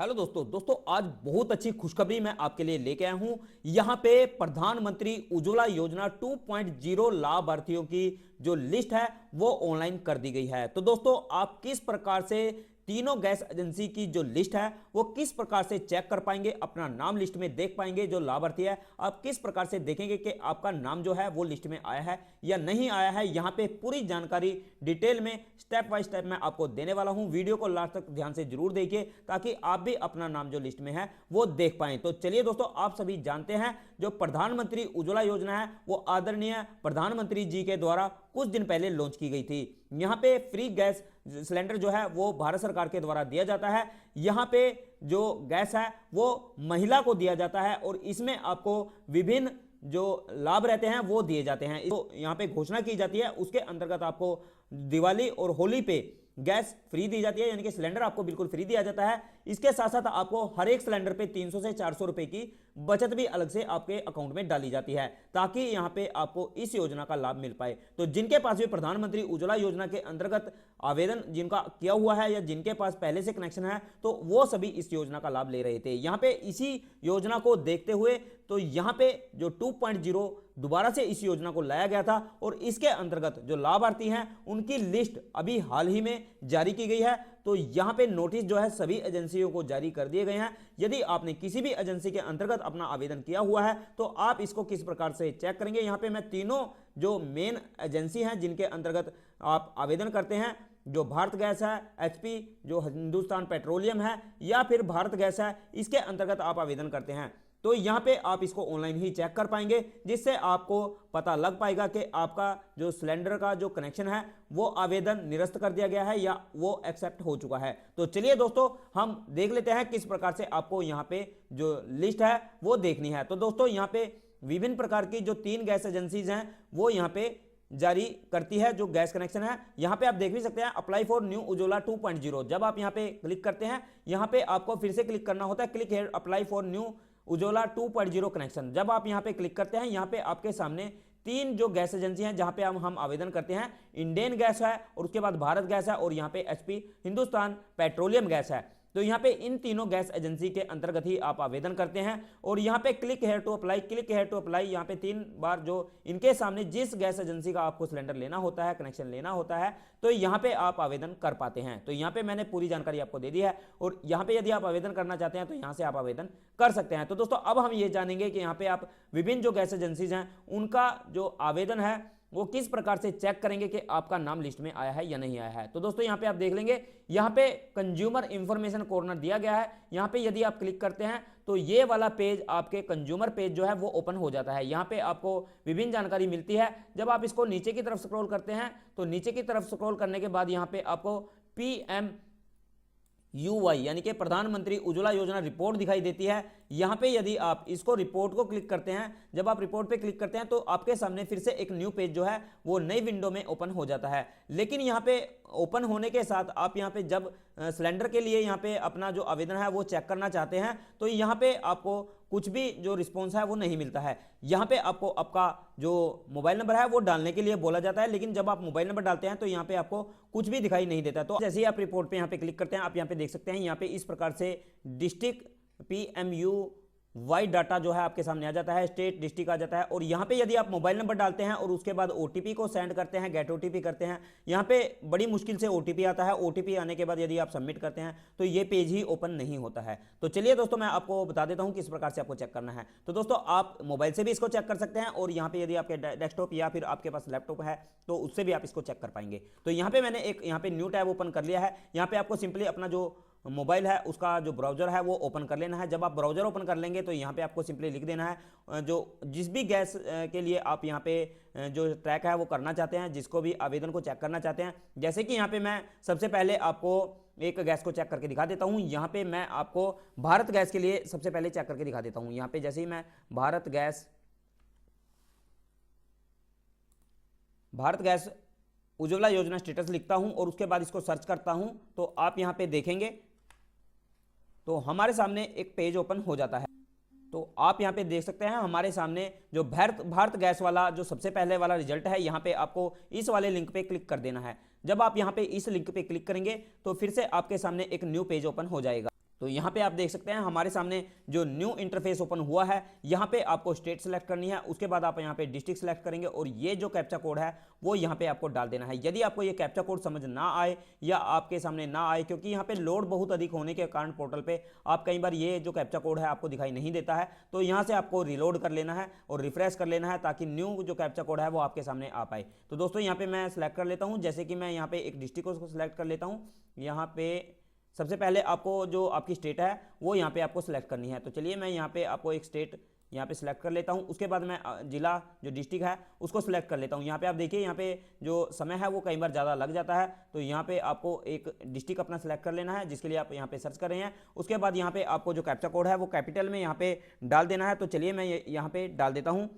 Hello दोस्तों आज बहुत अच्छी खुशखबरी मैं आपके लिए लेके आया हूं। यहां पे प्रधानमंत्री उज्ज्वला योजना 2.0 लाभार्थियों की जो लिस्ट है वो ऑनलाइन कर दी गई है। तो दोस्तों आप किस प्रकार से तीनों गैस एजेंसी की जो लिस्ट है वो किस प्रकार से चेक कर पाएंगे, अपना नाम लिस्ट में देख पाएंगे। जो लाभार्थी है आप किस प्रकार से देखेंगे कि आपका नाम जो है वो लिस्ट में आया है या नहीं आया है। यहां पे पूरी जानकारी डिटेल में स्टेप बाय स्टेप मैं आपको देने वाला हूं। वीडियो को लास्ट तक ध्यान से जरूर देखिए ताकि आप भी अपना नाम जो लिस्ट में है वो देख पाएं। तो चलिए दोस्तों, आप सभी जानते हैं जो प्रधानमंत्री उज्ज्वला योजना है वो आदरणीय प्रधानमंत्री जी के द्वारा कुछ दिन पहले लॉन्च की गई थी। यहां पे फ्री गैस सिलेंडर जो है वो भारत सरकार के द्वारा दिया जाता है। यहां पे जो गैस है वो महिला को दिया जाता है और इसमें आपको विभिन्न जो लाभ रहते हैं वो दिए जाते हैं। तो यहां पे घोषणा की जाती है, उसके अंतर्गत आपको दिवाली और होली पे गैस फ्री दी जाती है, यानी कि सिलेंडर आपको बिल्कुल फ्री दिया जाता है। इसके साथ साथ आपको हर एक सिलेंडर पे 300 से 400 रुपए की बचत भी अलग से आपके अकाउंट में डाली जाती है ताकि यहां पे आपको इस योजना का लाभ मिल पाए। तो जिनके पास भी प्रधानमंत्री उज्ज्वला योजना के अंतर्गत आवेदन जिनका किया हुआ है या जिनके पास पहले से कनेक्शन है तो वो सभी इस योजना का लाभ ले रहे थे। यहां पे इसी योजना को देखते हुए तो यहां पे जो 2.0 दोबारा से इस योजना को लाया गया था और इसके अंतर्गत जो लाभार्थी हैं उनकी लिस्ट अभी हाल ही में जारी की गई है। तो यहां पे नोटिस जो है सभी एजेंसियों को जारी कर दिए गए हैं। यदि आपने किसी भी एजेंसी के अंतर्गत अपना आवेदन किया हुआ है तो आप इसको किस प्रकार से चेक करेंगे। यहां पे मैं तीनों जो मेन एजेंसी हैं जिनके अंतर्गत आप आवेदन करते हैं, जो भारत गैस है, एचपी जो हिंदुस्तान पेट्रोलियम है या फिर भारत गैस है, इसके अंतर्गत आप आवेदन करते हैं तो यहां पे आप इसको ऑनलाइन ही चेक कर पाएंगे, जिससे आपको पता लग पाएगा कि आपका जो सिलेंडर का जो कनेक्शन है वो आवेदन निरस्त कर दिया गया है या वो एक्सेप्ट हो चुका है। तो चलिए दोस्तों हम देख लेते हैं किस प्रकार से आपको यहां पे जो लिस्ट है वो देखनी है। तो दोस्तों यहां पे विभिन्न प्रकार की जो 3 गैस एजेंसीज हैं वो यहां पे जारी करती है जो गैस कनेक्शन है। यहां पे आप देख भी सकते हैं अप्लाई फॉर न्यू उज्ज्वला 2.0। जब आप यहां पे क्लिक करते हैं, यहां पे आपको फिर से क्लिक करना होता है, click here apply for new Ujjwala 2.0 connection. जब आप यहां पे क्लिक करते हैं, यहां पे आपके सामने 3 जो गैस एजेंसी हैं जहां पे हम आवेदन करते हैं, इंडियन गैस है और उसके बाद भारत गैस है और यहां पे एचपी हिंदुस्तान पेट्रोलियम गैस है। तो यहां पे इन तीनों गैस एजेंसी के अंतर्गत ही आप आवेदन करते हैं और यहां पे click here to apply, click here to apply, यहां पे 3 बार जो इनके सामने जिस गैस एजेंसी का आपको सिलेंडर लेना होता है, कनेक्शन लेना होता है, तो यहां पे आप आवेदन कर पाते हैं। तो यहां पे मैंने पूरी जानकारी आपको दे दी है और यहां पे यदि आप आवेदन करना चाहते हैं तो यहां से आप आवेदन कर सकते हैं। तो दोस्तों अब हम ये जानेंगे कि यहां पे आप विभिन्न जो गैस एजेंसीज हैं उनका जो आवेदन है वो किस प्रकार से चेक करेंगे कि आपका नाम लिस्ट में आया है या नहीं आया है। तो दोस्तों यहां पे आप देख लेंगे, यहां पे कंज्यूमर इंफॉर्मेशन कॉर्नर दिया गया है। यहां पे यदि आप क्लिक करते हैं तो ये वाला पेज आपके कंज्यूमर पेज जो है वो ओपन हो जाता है। यहां पे आपको विभिन्न जानकारी मिलती है। जब आप इसको नीचे की तरफ स्क्रॉल करते हैं तो नीचे की तरफ स्क्रॉल करने के बाद यहां पे आपको PMUY यानी कि प्रधानमंत्री उज्ज्वला योजना रिपोर्ट दिखाई देती है। यहां पे यदि आप इसको रिपोर्ट को क्लिक करते हैं, जब आप रिपोर्ट पे क्लिक करते हैं तो आपके सामने फिर से एक न्यू पेज जो है वो नई विंडो में ओपन हो जाता है। लेकिन यहां पे ओपन होने के साथ आप यहां पे जब सिलेंडर के लिए यहां पे अपना जो आवेदन है वो चेक करना चाहते हैं तो यहां पे आपको कुछ भी जो रिस्पॉन्स है वो नहीं मिलता है। यहां पे आपको आपका जो मोबाइल नंबर है वो डालने के लिए बोला जाता है, लेकिन जब आप मोबाइल नंबर डालते हैं तो यहां पे आपको कुछ भी दिखाई नहीं देता। तो जैसे ही आप रिपोर्ट पे यहां पे क्लिक करते हैं, आप यहां पे देख सकते हैं यहां पे इस प्रकार से डिस्ट्रिक्ट PMUY डाटा जो है आपके सामने आ जाता है, स्टेट डिस्ट्रिक्ट आ जाता है और यहाँ पे यदि आप मोबाइल नंबर डालते हैं और उसके बाद OTP को सेंड करते हैं, गेट OTP करते हैं, यहाँ पे बड़ी मुश्किल से OTP आता है। OTP आने के बाद यदि आप सबमिट करते हैं तो ये पेज ही ओपन नहीं होता है। तो चलिए दोस्तों मैं आपको बता देता हूँ किस प्रकार से आपको चेक करना है। तो दोस्तों आप मोबाइल से भी इसको चेक कर सकते हैं और यहाँ पे यदि आपके डेस्कटॉप या फिर आपके पास लैपटॉप है तो उससे भी आप इसको चेक कर पाएंगे। तो यहाँ पे मैंने एक यहाँ पे न्यू टैब ओपन कर लिया है। यहाँ पे आपको सिंपली अपना जो मोबाइल है उसका जो ब्राउजर है वो ओपन कर लेना है। जब आप ब्राउजर ओपन कर लेंगे तो यहाँ पे आपको सिंपली लिख देना है जो जिस भी गैस के लिए आप यहाँ पे जो ट्रैक है वो करना चाहते हैं, जिसको भी आवेदन को चेक करना चाहते हैं। जैसे कि यहाँ पे मैं सबसे पहले आपको एक गैस को चेक करके दिखा देता हूँ। यहाँ पे मैं आपको भारत गैस के लिए सबसे पहले चेक करके दिखा देता हूँ। यहाँ पे जैसे ही मैं भारत गैस उज्ज्वला योजना स्टेटस लिखता हूं और उसके बाद इसको सर्च करता हूं तो आप यहां पे देखेंगे तो हमारे सामने एक पेज ओपन हो जाता है। तो आप यहां पे देख सकते हैं हमारे सामने जो भारत गैस वाला जो सबसे पहले वाला रिजल्ट है, यहां पे आपको इस वाले लिंक पे क्लिक कर देना है। जब आप यहां पे इस लिंक पे क्लिक करेंगे तो फिर से आपके सामने एक न्यू पेज ओपन हो जाएगा। तो यहाँ पे आप देख सकते हैं हमारे सामने जो न्यू इंटरफेस ओपन हुआ है। यहाँ पे आपको स्टेट सेलेक्ट करनी है, उसके बाद आप यहाँ पे डिस्ट्रिक्ट सेलेक्ट करेंगे और ये जो कैप्चा कोड है वो यहाँ पे आपको डाल देना है। यदि आपको ये कैप्चा कोड समझ ना आए या आपके सामने ना आए, क्योंकि यहाँ पे लोड बहुत अधिक होने के कारण पोर्टल पे आप कई बार ये जो कैप्चा कोड है आपको दिखाई नहीं देता है, तो यहाँ से आपको रिलोड कर लेना है और रिफ्रेश कर लेना है ताकि न्यू जो कैप्चा कोड है वो आपके सामने आ पाए। तो दोस्तों यहाँ पे मैं सेलेक्ट कर लेता हूँ, जैसे कि मैं यहाँ पे एक डिस्ट्रिक्ट को सिलेक्ट कर लेता हूँ। यहाँ पे सबसे पहले आपको जो आपकी स्टेट है वो यहाँ पे आपको सिलेक्ट करनी है। तो चलिए मैं यहाँ पे आपको एक स्टेट यहाँ पे सिलेक्ट कर लेता हूँ, उसके बाद मैं जिला जो डिस्ट्रिक्ट है उसको सिलेक्ट कर लेता हूँ। यहाँ पे आप देखिए यहाँ पे जो समय है वो कई बार ज़्यादा लग जाता है, तो यहाँ पे आपको एक डिस्ट्रिक्ट अपना सिलेक्ट कर लेना है जिसके लिए आप यहाँ पे सर्च कर रहे हैं। उसके बाद यहाँ पे आपको जो कैप्चा कोड है वो कैपिटल में यहाँ पे डाल देना है। तो चलिए मैं यहाँ पे डाल देता हूँ।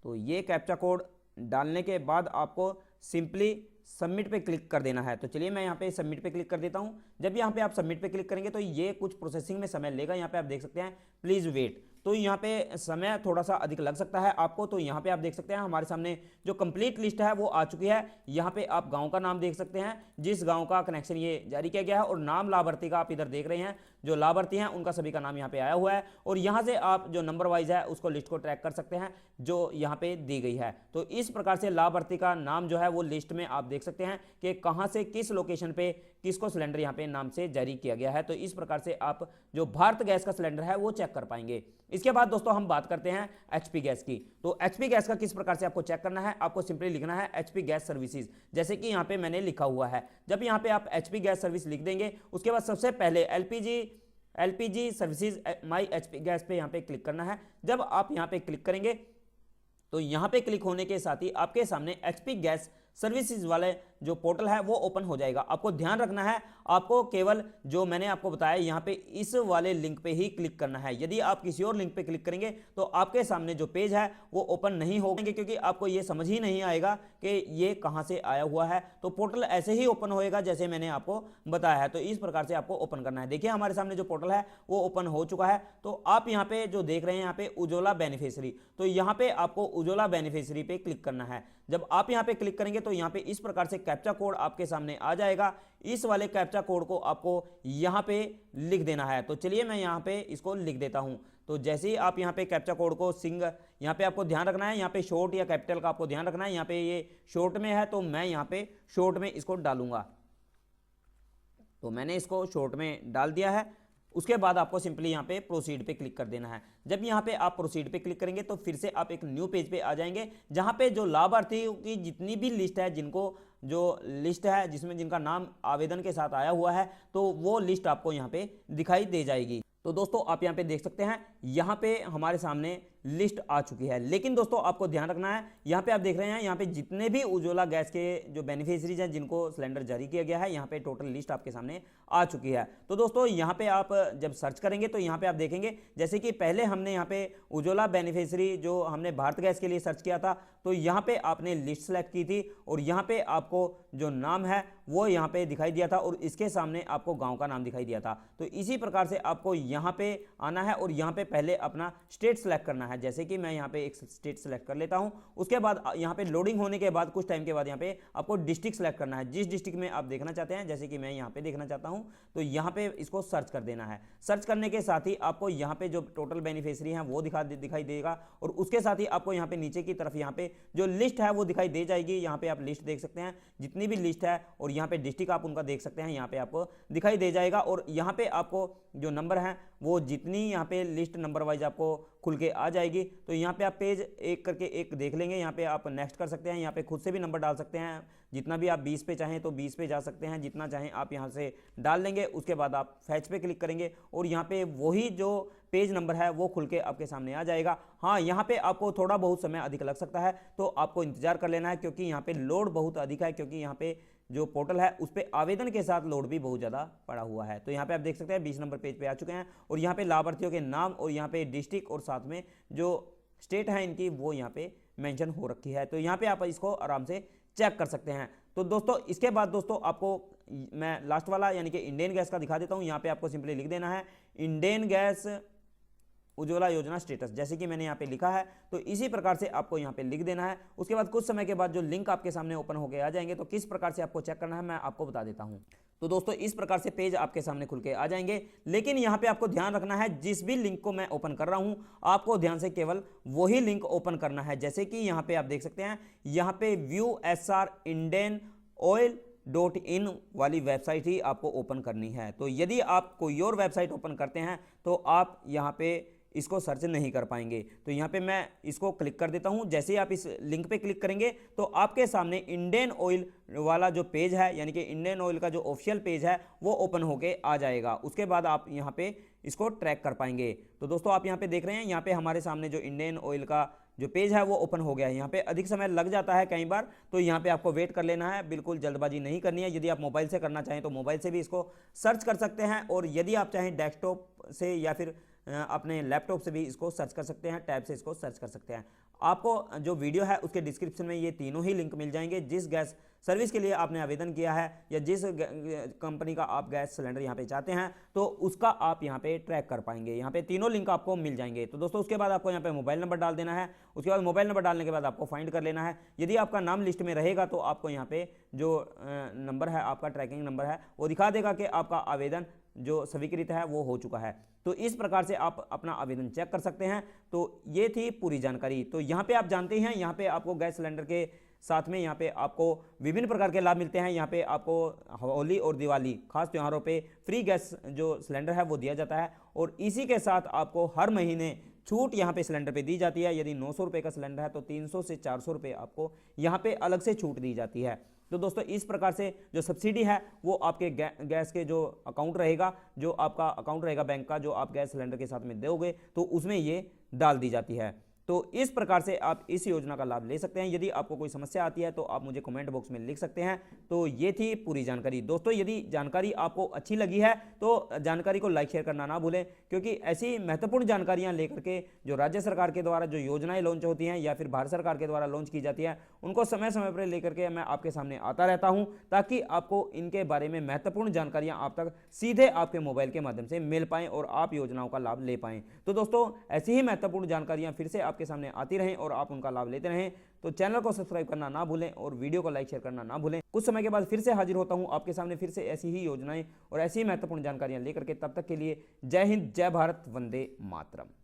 तो ये कैप्चा कोड डालने के बाद आपको सिंपली सबमिट पे क्लिक कर देना है। तो चलिए मैं यहाँ पे सबमिट पे क्लिक कर देता हूँ। जब यहाँ पे आप सबमिट पे क्लिक करेंगे तो ये कुछ प्रोसेसिंग में समय लेगा। यहाँ पे आप देख सकते हैं प्लीज़ वेट, तो यहाँ पे समय थोड़ा सा अधिक लग सकता है आपको। तो यहाँ पे आप देख सकते हैं हमारे सामने जो कंप्लीट लिस्ट है वो आ चुकी है। यहाँ पे आप गांव का नाम देख सकते हैं, जिस गांव का कनेक्शन ये जारी किया गया है, और नाम लाभार्थी का आप इधर देख रहे हैं, जो लाभार्थी हैं उनका सभी का नाम यहाँ पे आया हुआ है। और यहाँ से आप जो नंबर वाइज है उसको लिस्ट को ट्रैक कर सकते हैं जो यहाँ पे दी गई है। तो इस प्रकार से लाभार्थी का नाम जो है वो लिस्ट में आप देख सकते हैं कि कहाँ से किस लोकेशन पे किसको सिलेंडर यहाँ पे नाम से जारी किया गया है। तो इस प्रकार से आप जो भारत गैस का सिलेंडर है वो चेक कर पाएंगे। इसके बाद दोस्तों हम बात करते हैं एचपी गैस की। तो एचपी गैस का किस प्रकार से आपको चेक करना है, आपको सिंपली लिखना है एचपी गैस सर्विसेज, जैसे कि यहाँ पे मैंने लिखा हुआ है। जब यहाँ पे आप एचपी गैस सर्विस लिख देंगे उसके बाद सबसे पहले एलपीजी सर्विसेज माई एचपी गैस पे यहाँ पे क्लिक करना है। जब आप यहाँ पे क्लिक करेंगे तो यहाँ पे क्लिक होने के साथ ही आपके सामने एचपी गैस सर्विसेज वाले जो पोर्टल है वो ओपन हो जाएगा। आपको ध्यान रखना है, आपको केवल जो मैंने आपको बताया यहाँ पे इस वाले लिंक पे ही क्लिक करना है। यदि आप किसी और लिंक पे क्लिक करेंगे तो आपके सामने जो पेज है वो ओपन नहीं होंगे, क्योंकि आपको ये समझ ही नहीं आएगा कि ये कहाँ से आया हुआ है। तो पोर्टल ऐसे ही ओपन होएगा जैसे मैंने आपको बताया है। तो इस प्रकार से आपको ओपन करना है। देखिए हमारे सामने जो पोर्टल है वो ओपन हो चुका है। तो आप यहाँ पे जो देख रहे हैं यहाँ पे उज्ज्वला बेनिफिशियरी, तो यहाँ पे आपको उज्ज्वला बेनिफिशियरी पे क्लिक करना है। जब आप यहाँ पे क्लिक करेंगे तो यहाँ पे इस प्रकार से कैप्चा कोड आपके सामने आ जाएगा। इस वाले कैप्चा कोड को आपको यहाँ पे लिख देना है। तो चलिए मैं यहाँ पे इसको लिख देता हूँ। तो जैसे ही आप यहाँ पे कैप्चा कोड को यहाँ पे आपको ध्यान रखना है, यहाँ पे शॉर्ट या कैपिटल का आपको ध्यान रखना है। यहाँ पे ये शॉर्ट में है तो मैं यहाँ पे शॉर्ट में इसको डालूंगा। तो मैंने इसको शॉर्ट में डाल दिया है। उसके बाद आपको सिंपली यहाँ पे प्रोसीड पे क्लिक कर देना है। जब यहाँ पे आप प्रोसीड पे क्लिक करेंगे तो फिर से आप एक न्यू पेज पे आ जाएंगे, जहाँ पे जो लाभार्थियों की जितनी भी लिस्ट है, जिनको जो लिस्ट है जिसमें जिनका नाम आवेदन के साथ आया हुआ है, तो वो लिस्ट आपको यहाँ पे दिखाई दे जाएगी। तो दोस्तों आप यहाँ पे देख सकते हैं यहाँ पे हमारे सामने लिस्ट आ चुकी है। लेकिन दोस्तों आपको ध्यान रखना है, यहाँ पे आप देख रहे हैं यहाँ पे जितने भी उज्ज्वला गैस के जो बेनिफिशियरीज हैं जिनको सिलेंडर जारी किया गया है, यहाँ पे टोटल लिस्ट आपके सामने आ चुकी है। तो दोस्तों यहाँ पे आप जब सर्च करेंगे तो यहाँ पे आप देखेंगे, जैसे कि पहले हमने यहाँ पे उज्ज्वला बेनिफिशियरी जो हमने भारत गैस के लिए सर्च किया था, तो यहाँ पे आपने लिस्ट सेलेक्ट की थी और यहाँ पे आपको जो नाम है वो यहाँ पे दिखाई दिया था और इसके सामने आपको गांव का नाम दिखाई दिया था। तो इसी प्रकार से आपको यहाँ पे आना है और यहाँ पे पहले अपना स्टेट सेलेक्ट करना है। जैसे कि मैं यहाँ पे एक स्टेट सेलेक्ट कर लेता हूँ। उसके बाद यहाँ पे लोडिंग होने के बाद कुछ टाइम के बाद यहाँ पे आपको डिस्ट्रिक्ट सेलेक्ट करना है, जिस डिस्ट्रिक्ट में आप देखना चाहते हैं। जैसे कि मैं यहाँ पे देखना चाहता हूँ तो यहाँ पे इसको सर्च कर देना है। सर्च करने के साथ ही आपको यहाँ पे जो टोटल बेनिफिशियरी हैं वो दिखाई देगा और उसके साथ ही आपको यहाँ पे नीचे की तरफ यहाँ पे जो लिस्ट है वो दिखाई दे जाएगी। यहाँ पे आप लिस्ट देख सकते हैं, जितनी भी लिस्ट है, और यहाँ पे डिस्ट्रिक्ट आप उनका देख सकते हैं, यहाँ पे आपको दिखाई दे जाएगा। और यहाँ पे आपको जो नंबर है वो जितनी यहाँ पे लिस्ट नंबर वाइज आपको खुल के आ जाएगी। तो यहाँ पे आप पेज एक करके एक देख लेंगे। यहाँ पे आप नेक्स्ट कर सकते हैं, यहाँ पे खुद से भी नंबर डाल सकते हैं, जितना भी आप 20 पे चाहें तो 20 पे जा सकते हैं, जितना चाहें आप यहाँ से डाल लेंगे। उसके बाद आप फैच पे क्लिक करेंगे और यहाँ पे वही जो पेज नंबर है वो खुल के आपके सामने आ जाएगा। हाँ, यहाँ पे आपको थोड़ा बहुत समय अधिक लग सकता है, तो आपको इंतजार कर लेना है, क्योंकि यहाँ पे लोड बहुत अधिक है, क्योंकि यहाँ पे जो पोर्टल है उस पर आवेदन के साथ लोड भी बहुत ज़्यादा पड़ा हुआ है। तो यहाँ पे आप देख सकते हैं 20 नंबर पेज पे आ चुके हैं और यहाँ पे लाभार्थियों के नाम और यहाँ पे डिस्ट्रिक्ट और साथ में जो स्टेट है इनकी वो यहाँ पे मेंशन हो रखी है। तो यहाँ पे आप इसको आराम से चेक कर सकते हैं। तो दोस्तों इसके बाद दोस्तों आपको मैं लास्ट वाला यानी कि इंडेन गैस का दिखा देता हूँ। यहाँ पे आपको सिंपली लिख देना है इंडेन गैस उज्ज्वला योजना स्टेटस, जैसे कि मैंने यहाँ पे लिखा है। तो इसी प्रकार से आपको यहाँ पे लिख देना है। उसके बाद कुछ समय के बाद जो लिंक आपके सामने ओपन होकर आ जाएंगे, तो किस प्रकार से आपको चेक करना है मैं आपको बता देता हूँ। तो दोस्तों इस प्रकार से पेज आपके सामने खुल के आ जाएंगे, लेकिन यहाँ पे आपको ध्यान रखना है जिस भी लिंक को मैं ओपन कर रहा हूँ आपको ध्यान से केवल वही लिंक ओपन करना है। जैसे कि यहाँ पे आप देख सकते हैं, यहाँ पे view SR Indian oil .in वाली वेबसाइट ही आपको ओपन करनी है। तो यदि आप कोई और वेबसाइट ओपन करते हैं तो आप यहाँ पे इसको सर्च नहीं कर पाएंगे। तो यहाँ पे मैं इसको क्लिक कर देता हूँ। जैसे ही आप इस लिंक पे क्लिक करेंगे तो आपके सामने इंडियन ऑयल वाला जो पेज है, यानी कि इंडियन ऑयल का जो ऑफिशियल पेज है वो ओपन होके आ जाएगा। उसके बाद आप यहाँ पे इसको ट्रैक कर पाएंगे। तो दोस्तों आप यहाँ पे देख रहे हैं, यहाँ पे हमारे सामने जो इंडियन ऑयल का जो पेज है वो ओपन हो गया है। यहाँ पे अधिक समय लग जाता है कई बार, तो यहाँ पे आपको वेट कर लेना है, बिल्कुल जल्दबाजी नहीं करनी है। यदि आप मोबाइल से करना चाहें तो मोबाइल से भी इसको सर्च कर सकते हैं, और यदि आप चाहें डेस्कटॉप से या फिर अपने लैपटॉप से भी इसको सर्च कर सकते हैं, टैब से इसको सर्च कर सकते हैं। आपको जो वीडियो है उसके डिस्क्रिप्शन में ये तीनों ही लिंक मिल जाएंगे। जिस गैस सर्विस के लिए आपने आवेदन किया है या जिस कंपनी का आप गैस सिलेंडर यहाँ पे चाहते हैं तो उसका आप यहाँ पे ट्रैक कर पाएंगे। यहाँ पे तीनों लिंक आपको मिल जाएंगे। तो दोस्तों उसके बाद आपको यहाँ पे मोबाइल नंबर डाल देना है। उसके बाद मोबाइल नंबर डालने के बाद आपको फाइंड कर लेना है। यदि आपका नाम लिस्ट में रहेगा तो आपको यहाँ पे जो नंबर है, आपका ट्रैकिंग नंबर है, वो दिखा देगा कि आपका आवेदन जो स्वीकृत है वो हो चुका है। तो इस प्रकार से आप अपना आवेदन चेक कर सकते हैं। तो ये थी पूरी जानकारी। तो यहाँ पे आप जानते हैं, यहाँ पे आपको गैस सिलेंडर के साथ में यहाँ पे आपको विभिन्न प्रकार के लाभ मिलते हैं। यहाँ पे आपको होली और दिवाली खास त्योहारों पे फ्री गैस जो सिलेंडर है वो दिया जाता है, और इसी के साथ आपको हर महीने छूट यहाँ पे सिलेंडर पे दी जाती है। यदि 900 रुपये का सिलेंडर है तो 300 से 400 रुपये आपको यहाँ पे अलग से छूट दी जाती है। तो दोस्तों इस प्रकार से जो सब्सिडी है वो आपके गैस के जो अकाउंट रहेगा, जो आपका अकाउंट रहेगा बैंक का, जो आप गैस सिलेंडर के साथ में दोगे तो उसमें ये डाल दी जाती है। तो इस प्रकार से आप इस योजना का लाभ ले सकते हैं। यदि आपको कोई समस्या आती है तो आप मुझे कमेंट बॉक्स में लिख सकते हैं। तो ये थी पूरी जानकारी। दोस्तों यदि जानकारी आपको अच्छी लगी है तो जानकारी को लाइक शेयर करना ना भूलें, क्योंकि ऐसी महत्वपूर्ण जानकारियां लेकर के जो राज्य सरकार के द्वारा जो योजनाएं लॉन्च होती हैं या फिर भारत सरकार के द्वारा लॉन्च की जाती है उनको समय समय पर लेकर के मैं आपके सामने आता रहता हूं, ताकि आपको इनके बारे में महत्वपूर्ण जानकारियां आप तक सीधे आपके मोबाइल के माध्यम से मिल पाएं और आप योजनाओं का लाभ ले पाएं। तो दोस्तों ऐसी ही महत्वपूर्ण जानकारियां फिर से आपके सामने आती रहें और आप उनका लाभ लेते रहें। तो चैनल को सब्सक्राइब करना ना भूलें और वीडियो को लाइक शेयर करना ना भूलें। कुछ समय के बाद फिर से हाजिर होता हूं आपके सामने फिर से ऐसी ही योजनाएं और ऐसी ही महत्वपूर्ण जानकारियां लेकर के। तब तक के लिए जय हिंद, जय भारत, वंदे मातरम।